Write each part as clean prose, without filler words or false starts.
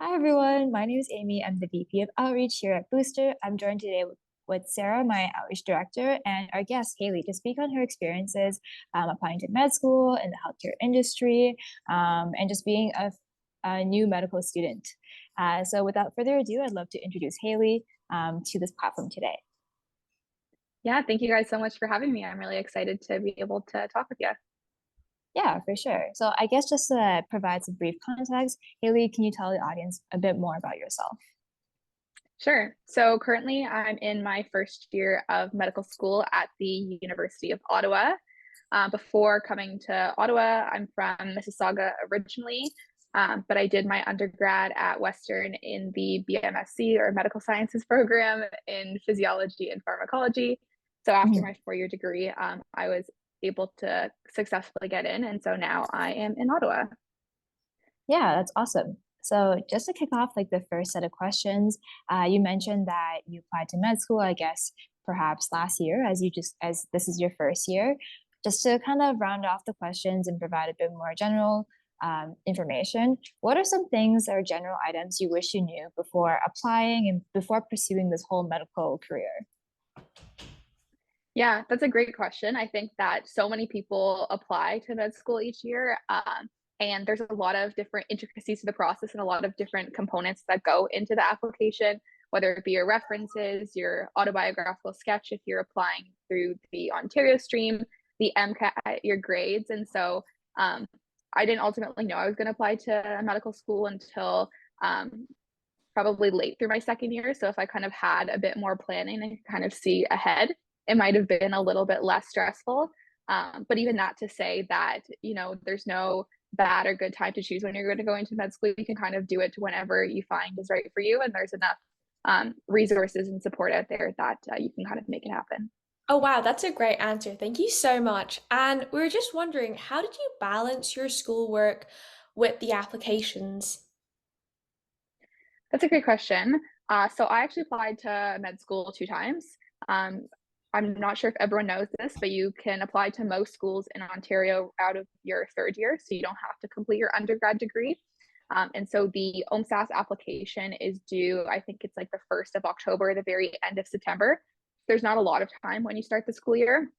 Hi everyone, my name is Amy. I'm the VP of Outreach here at Booster. I'm joined today with Sarah, my Outreach Director, and our guest Hayley to speak on her experiences applying to med school in the healthcare industry and just being a new medical student. So without further ado, I'd love to introduce Hayley to this platform today. Yeah, thank you guys so much for having me. I'm really excited to be able to talk with you. Yeah, for sure. So I guess just to provide some brief context, Hayley, can you tell the audience a bit more about yourself? Sure. So currently, I'm in my first year of medical school at the University of Ottawa. Before coming to Ottawa, I'm from Mississauga originally, but I did my undergrad at Western in the BMSc or Medical Sciences program in Physiology and Pharmacology. So after Mhm. my four-year degree, I was able to successfully get in, and so now I am in Ottawa. Yeah, that's awesome. So just to kick off like the first set of questions, you mentioned that you applied to med school, I guess perhaps last year, as this is your first year. Just to kind of round off the questions and provide a bit more general information, what are some things or general items you wish you knew before applying and before pursuing this whole medical career? Yeah, that's a great question. I think that so many people apply to med school each year, and there's a lot of different intricacies to the process and a lot of different components that go into the application, whether it be your references, your autobiographical sketch if you're applying through the Ontario stream, the MCAT, your grades. And so I didn't ultimately know I was going to apply to medical school until probably late through my second year. So if I kind of had a bit more planning and kind of see ahead, it might have been a little bit less stressful. But even that to say that, there's no bad or good time to choose when you're going to go into med school. You can kind of do it whenever you find is right for you. And there's enough resources and support out there that you can kind of make it happen. Oh, wow, that's a great answer. Thank you so much. And we were just wondering, how did you balance your schoolwork with the applications? That's a great question. So I actually applied to med school two times. Um, I'm not sure if everyone knows this, but you can apply to most schools in Ontario out of your third year, so you don't have to complete your undergrad degree. And so the OMSAS application is due, I think it's like the 1st of October, the very end of September. There's not a lot of time when you start the school year.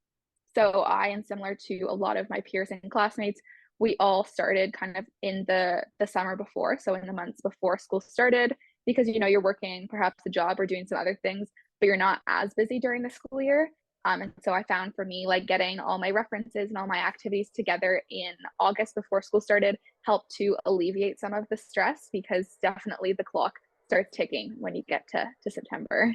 So I am similar to a lot of my peers and classmates. We all started kind of in the summer before, so in the months before school started, because you're working perhaps a job or doing some other things, but you're not as busy during the school year. And so I found for me, like getting all my references and all my activities together in August before school started helped to alleviate some of the stress because definitely the clock starts ticking when you get to September.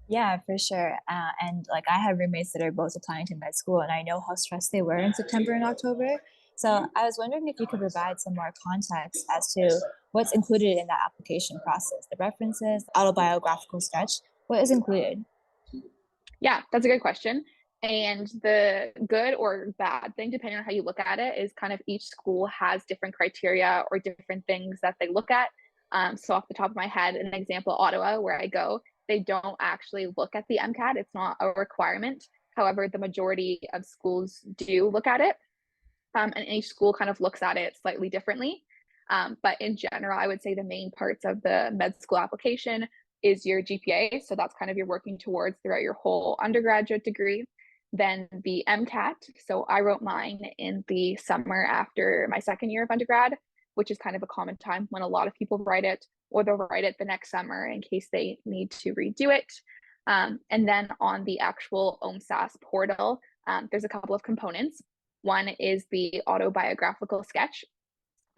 Yeah, for sure. And like I have roommates that are both applying to med school, and I know how stressed they were in September and October. So I was wondering if you could provide some more context as to what's included in that application process, the references, the autobiographical sketch, what is included? Yeah, that's a good question. And the good or bad thing, depending on how you look at it, is kind of each school has different criteria or different things that they look at. So, off the top of my head, an example, Ottawa, where I go, they don't actually look at the MCAT. It's not a requirement. However, the majority of schools do look at it, and each school kind of looks at it slightly differently. But in general, I would say the main parts of the med school application is your GPA. So that's kind of you're working towards throughout your whole undergraduate degree. Then the MCAT. So I wrote mine in the summer after my second year of undergrad, which is kind of a common time when a lot of people write it, or they'll write it the next summer in case they need to redo it. And then on the actual OMSAS portal, there's a couple of components. One is the autobiographical sketch,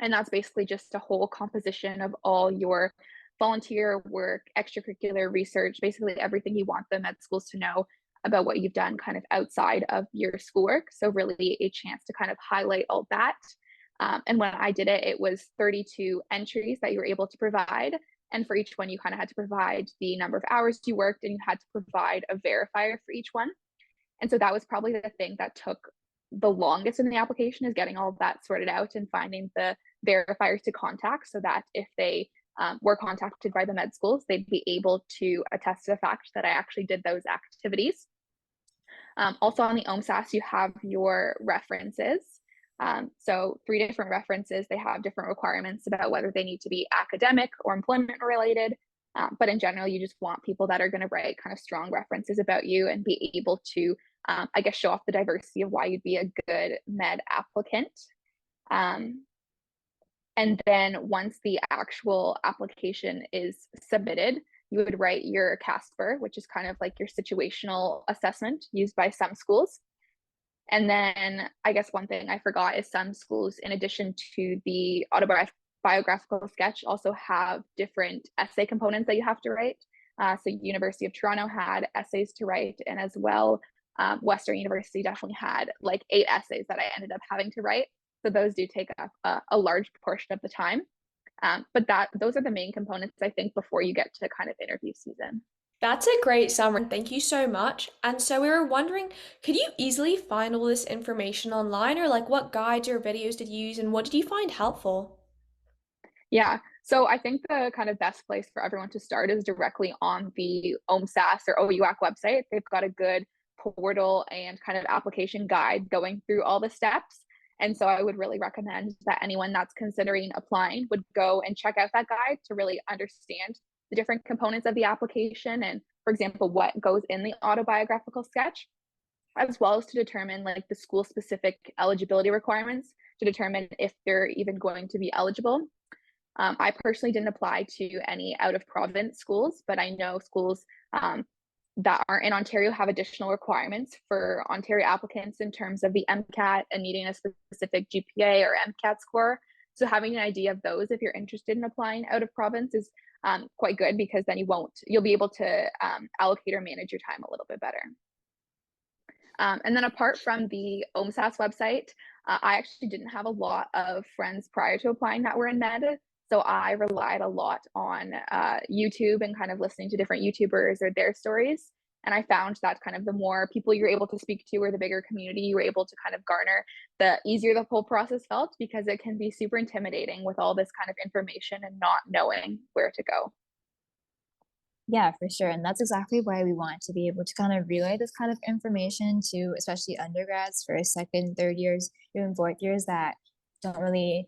and that's basically just a whole composition of all your volunteer work, extracurricular research, basically everything you want the med schools to know about what you've done kind of outside of your schoolwork. So, really, a chance to kind of highlight all that. And when I did it, it was 32 entries that you were able to provide. And for each one, you kind of had to provide the number of hours you worked, and you had to provide a verifier for each one. And so that was probably the thing that took the longest in the application is getting all of that sorted out and finding the verifiers to contact so that if they were contacted by the med schools, they'd be able to attest to the fact that I actually did those activities. Also on the OMSAS, you have your references. So 3 different references, they have different requirements about whether they need to be academic or employment related. But in general, you just want people that are going to write kind of strong references about you and be able to, I guess, show off the diversity of why you'd be a good med applicant. And then once the actual application is submitted, you would write your CASPER, which is kind of like your situational assessment used by some schools. And then I guess one thing I forgot is some schools, in addition to the autobiographical sketch, also have different essay components that you have to write. So University of Toronto had essays to write, and as well, Western University definitely had like 8 essays that I ended up having to write. So those do take up a large portion of the time. But those are the main components, I think, before you get to kind of interview season. That's a great summary. Thank you so much. And so we were wondering, could you easily find all this information online, or like what guides or videos did you use and what did you find helpful? Yeah, so I think the kind of best place for everyone to start is directly on the OMSAS or OUAC website. They've got a good portal and kind of application guide going through all the steps. And so I would really recommend that anyone that's considering applying would go and check out that guide to really understand the different components of the application and, for example, what goes in the autobiographical sketch, as well as to determine like the school specific eligibility requirements to determine if they're even going to be eligible. I personally didn't apply to any out of province schools, but I know schools that are in Ontario have additional requirements for Ontario applicants in terms of the MCAT and needing a specific GPA or MCAT score. So having an idea of those, if you're interested in applying out of province, is quite good, because then you'll be able to allocate or manage your time a little bit better. And then apart from the OMSAS website, I actually didn't have a lot of friends prior to applying that were in med. So I relied a lot on YouTube and kind of listening to different YouTubers or their stories. And I found that kind of the more people you're able to speak to or the bigger community you were able to kind of garner, the easier the whole process felt, because it can be super intimidating with all this kind of information and not knowing where to go. Yeah, for sure. And that's exactly why we want to be able to kind of relay this kind of information to especially undergrads, first, second, third years, even fourth years that don't really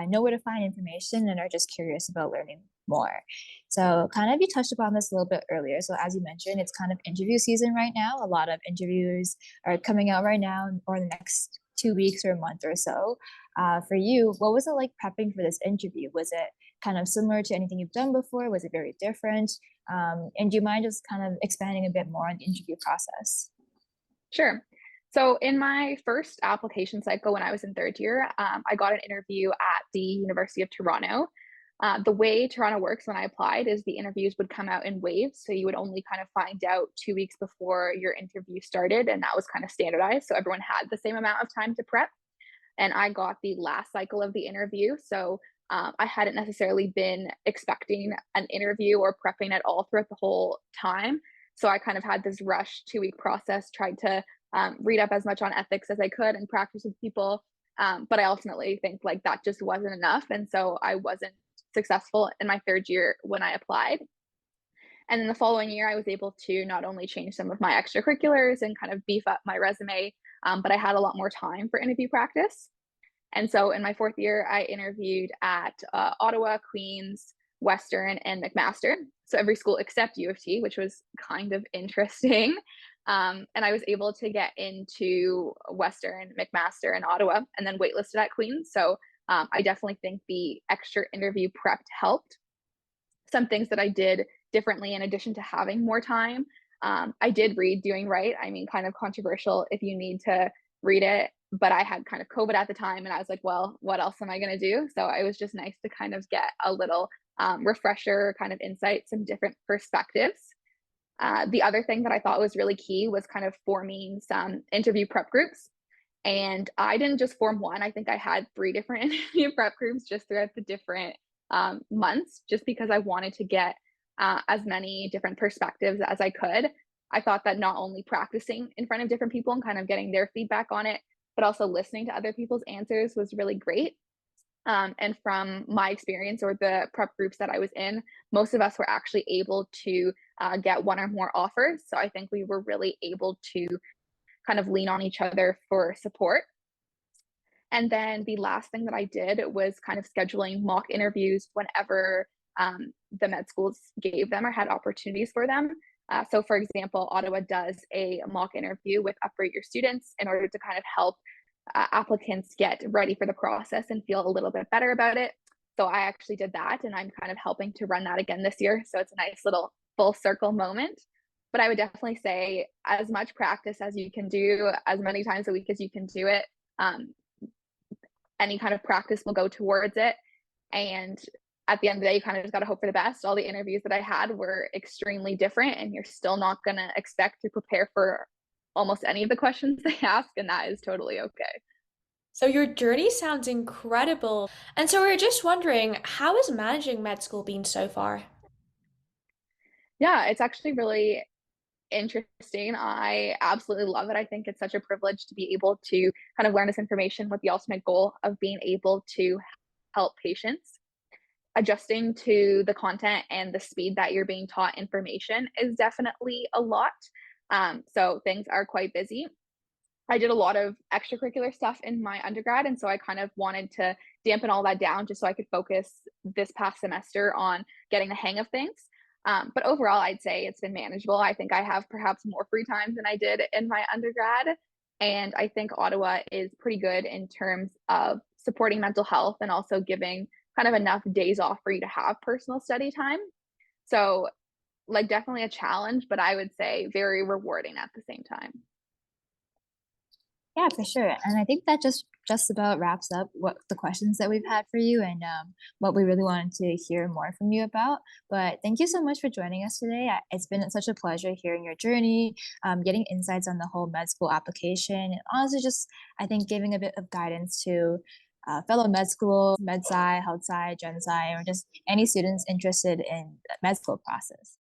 know where to find information and are just curious about learning more. So kind of you touched upon this a little bit earlier. So as you mentioned, it's kind of interview season right now. A lot of interviews are coming out right now or the next 2 weeks or a month or so. For you, what was it like prepping for this interview? Was it kind of similar to anything you've done before? Was it very different? And do you mind just kind of expanding a bit more on the interview process? Sure. So in my first application cycle when I was in third year, I got an interview at the University of Toronto. The way Toronto works when I applied is the interviews would come out in waves. So you would only kind of find out 2 weeks before your interview started, and that was kind of standardized. So everyone had the same amount of time to prep. And I got the last cycle of the interview. So I hadn't necessarily been expecting an interview or prepping at all throughout the whole time. So I kind of had this rush 2 week process, tried to read up as much on ethics as I could and practice with people. But I ultimately think like that just wasn't enough. And so I wasn't successful in my third year when I applied. And then the following year, I was able to not only change some of my extracurriculars and kind of beef up my resume, but I had a lot more time for interview practice. And so in my fourth year, I interviewed at Ottawa, Queen's, Western, and McMaster. So every school except U of T, which was kind of interesting. And I was able to get into Western, McMaster, and Ottawa, and then waitlisted at Queen's. So I definitely think the extra interview prep helped. Some things that I did differently in addition to having more time. I did read Doing Right. I mean, kind of controversial if you need to read it, but I had kind of COVID at the time and I was like, well, what else am I going to do? So it was just nice to kind of get a little refresher kind of insight, some different perspectives. The other thing that I thought was really key was kind of forming some interview prep groups. And I didn't just form one. I think I had 3 different interview prep groups just throughout the different months, just because I wanted to get as many different perspectives as I could. I thought that not only practicing in front of different people and kind of getting their feedback on it, but also listening to other people's answers was really great. And from my experience or the prep groups that I was in, most of us were actually able to get 1 or more offers. So I think we were really able to kind of lean on each other for support. And then the last thing that I did was kind of scheduling mock interviews whenever the med schools gave them or had opportunities for them. So, for example, Ottawa does a mock interview with Uprate Your Students in order to kind of help applicants get ready for the process and feel a little bit better about it. So, I actually did that, and I'm kind of helping to run that again this year. So, it's a nice little full circle moment. But I would definitely say as much practice as you can do, as many times a week as you can do it. Any kind of practice will go towards it. And at the end of the day, you kind of just got to hope for the best. All the interviews that I had were extremely different, and you're still not going to expect to prepare for almost any of the questions they ask, and that is totally okay. So your journey sounds incredible. And so we're just wondering, how is managing med school been so far? Yeah, it's actually really interesting. I absolutely love it. I think it's such a privilege to be able to kind of learn this information with the ultimate goal of being able to help patients. Adjusting to the content and the speed that you're being taught information is definitely a lot. So things are quite busy. I did a lot of extracurricular stuff in my undergrad, and so I kind of wanted to dampen all that down just so I could focus this past semester on getting the hang of things. But overall, I'd say it's been manageable. I think I have perhaps more free time than I did in my undergrad. And I think Ottawa is pretty good in terms of supporting mental health and also giving kind of enough days off for you to have personal study time. So, like, definitely a challenge, but I would say very rewarding at the same time. Yeah, for sure. And I think that just about wraps up what the questions that we've had for you and what we really wanted to hear more from you about. But thank you so much for joining us today. It's been such a pleasure hearing your journey, getting insights on the whole med school application, and honestly, just I think giving a bit of guidance to fellow med school, med sci, health sci, gen sci, or just any students interested in the med school process.